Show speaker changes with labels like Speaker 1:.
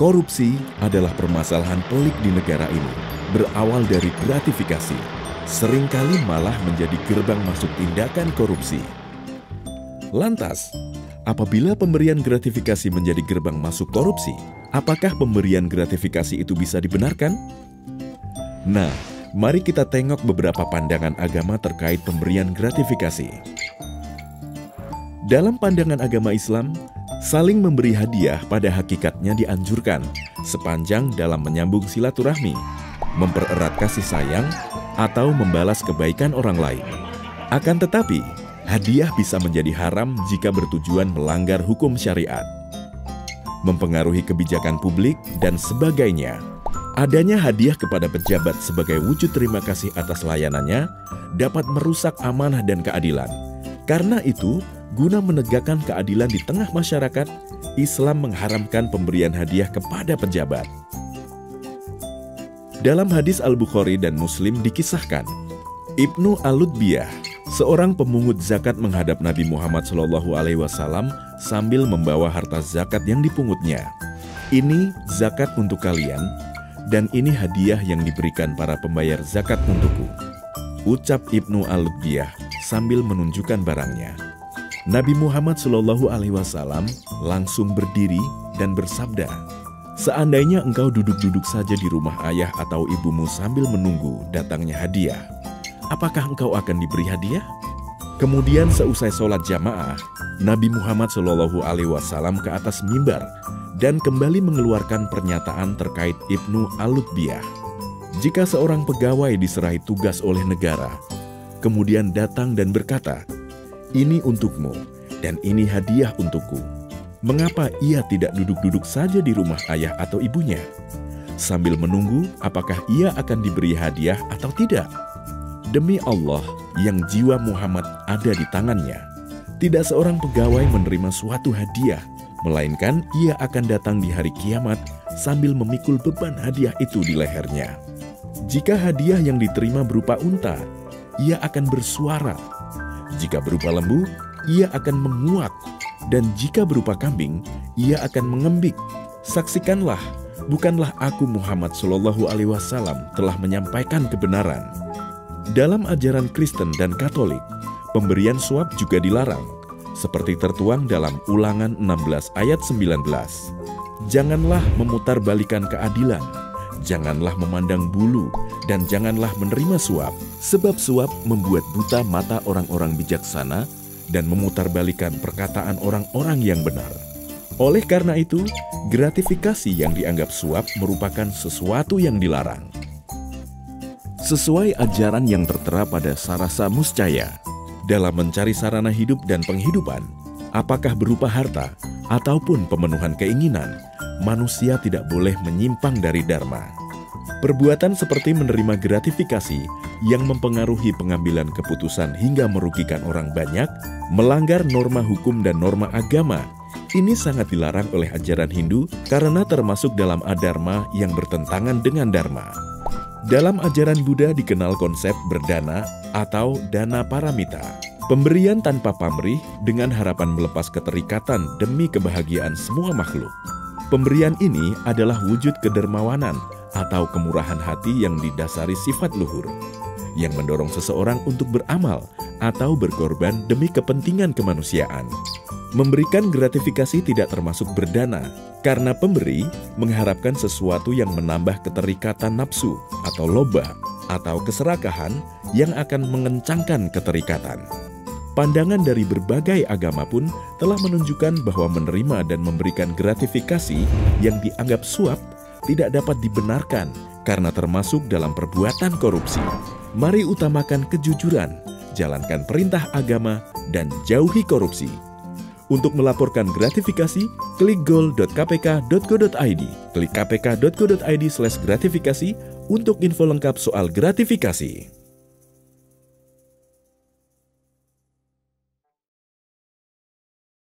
Speaker 1: Korupsi adalah permasalahan pelik di negara ini, berawal dari gratifikasi, seringkali malah menjadi gerbang masuk tindakan korupsi. Lantas, apabila pemberian gratifikasi menjadi gerbang masuk korupsi, apakah pemberian gratifikasi itu bisa dibenarkan? Nah, mari kita tengok beberapa pandangan agama terkait pemberian gratifikasi. Dalam pandangan agama Islam, saling memberi hadiah pada hakikatnya dianjurkan sepanjang dalam menyambung silaturahmi, mempererat kasih sayang, atau membalas kebaikan orang lain. Akan tetapi, hadiah bisa menjadi haram jika bertujuan melanggar hukum syariat, mempengaruhi kebijakan publik, dan sebagainya. Adanya hadiah kepada pejabat sebagai wujud terima kasih atas layanannya dapat merusak amanah dan keadilan. Karena itu, guna menegakkan keadilan di tengah masyarakat, Islam mengharamkan pemberian hadiah kepada pejabat. Dalam hadis Al-Bukhari dan Muslim dikisahkan, Ibnu Al-Lutbiyah, seorang pemungut zakat menghadap Nabi Muhammad SAW sambil membawa harta zakat yang dipungutnya. Ini zakat untuk kalian, dan ini hadiah yang diberikan para pembayar zakat untukku, ucap Ibnu Al-Lutbiyah sambil menunjukkan barangnya. Nabi Muhammad SAW langsung berdiri dan bersabda, "Seandainya engkau duduk-duduk saja di rumah ayah atau ibumu sambil menunggu datangnya hadiah, apakah engkau akan diberi hadiah?" Kemudian seusai sholat jamaah, Nabi Muhammad SAW ke atas mimbar dan kembali mengeluarkan pernyataan terkait Ibnu Al-Lutbiyah. Jika seorang pegawai diserahi tugas oleh negara, kemudian datang dan berkata, "Ini untukmu, dan ini hadiah untukku," mengapa ia tidak duduk-duduk saja di rumah ayah atau ibunya, sambil menunggu apakah ia akan diberi hadiah atau tidak? Demi Allah yang jiwa Muhammad ada di tangannya, tidak seorang pegawai menerima suatu hadiah, melainkan ia akan datang di hari kiamat sambil memikul beban hadiah itu di lehernya. Jika hadiah yang diterima berupa unta, ia akan bersuara. Jika berupa lembu, ia akan menguak, dan jika berupa kambing, ia akan mengembik. Saksikanlah, bukanlah aku Muhammad SAW telah menyampaikan kebenaran. Dalam ajaran Kristen dan Katolik, pemberian suap juga dilarang, seperti tertuang dalam Ulangan 16 ayat 19. Janganlah memutarbalikan keadilan, janganlah memandang bulu, dan janganlah menerima suap, sebab suap membuat buta mata orang-orang bijaksana dan memutarbalikan perkataan orang-orang yang benar. Oleh karena itu, gratifikasi yang dianggap suap merupakan sesuatu yang dilarang. Sesuai ajaran yang tertera pada Sarasa Muscaya, dalam mencari sarana hidup dan penghidupan, apakah berupa harta ataupun pemenuhan keinginan, manusia tidak boleh menyimpang dari dharma. Perbuatan seperti menerima gratifikasi yang mempengaruhi pengambilan keputusan hingga merugikan orang banyak, melanggar norma hukum dan norma agama, ini sangat dilarang oleh ajaran Hindu karena termasuk dalam adharma yang bertentangan dengan dharma. Dalam ajaran Buddha dikenal konsep berdana atau dana paramita, pemberian tanpa pamrih dengan harapan melepas keterikatan demi kebahagiaan semua makhluk. Pemberian ini adalah wujud kedermawanan atau kemurahan hati yang didasari sifat luhur, yang mendorong seseorang untuk beramal atau berkorban demi kepentingan kemanusiaan. Memberikan gratifikasi tidak termasuk berdana, karena pemberi mengharapkan sesuatu yang menambah keterikatan nafsu atau loba atau keserakahan yang akan mengencangkan keterikatan. Pandangan dari berbagai agama pun telah menunjukkan bahwa menerima dan memberikan gratifikasi yang dianggap suap tidak dapat dibenarkan karena termasuk dalam perbuatan korupsi. Mari utamakan kejujuran, jalankan perintah agama, dan jauhi korupsi. Untuk melaporkan gratifikasi, klik gol.kpk.go.id. Klik kpk.go.id/gratifikasi untuk info lengkap soal gratifikasi.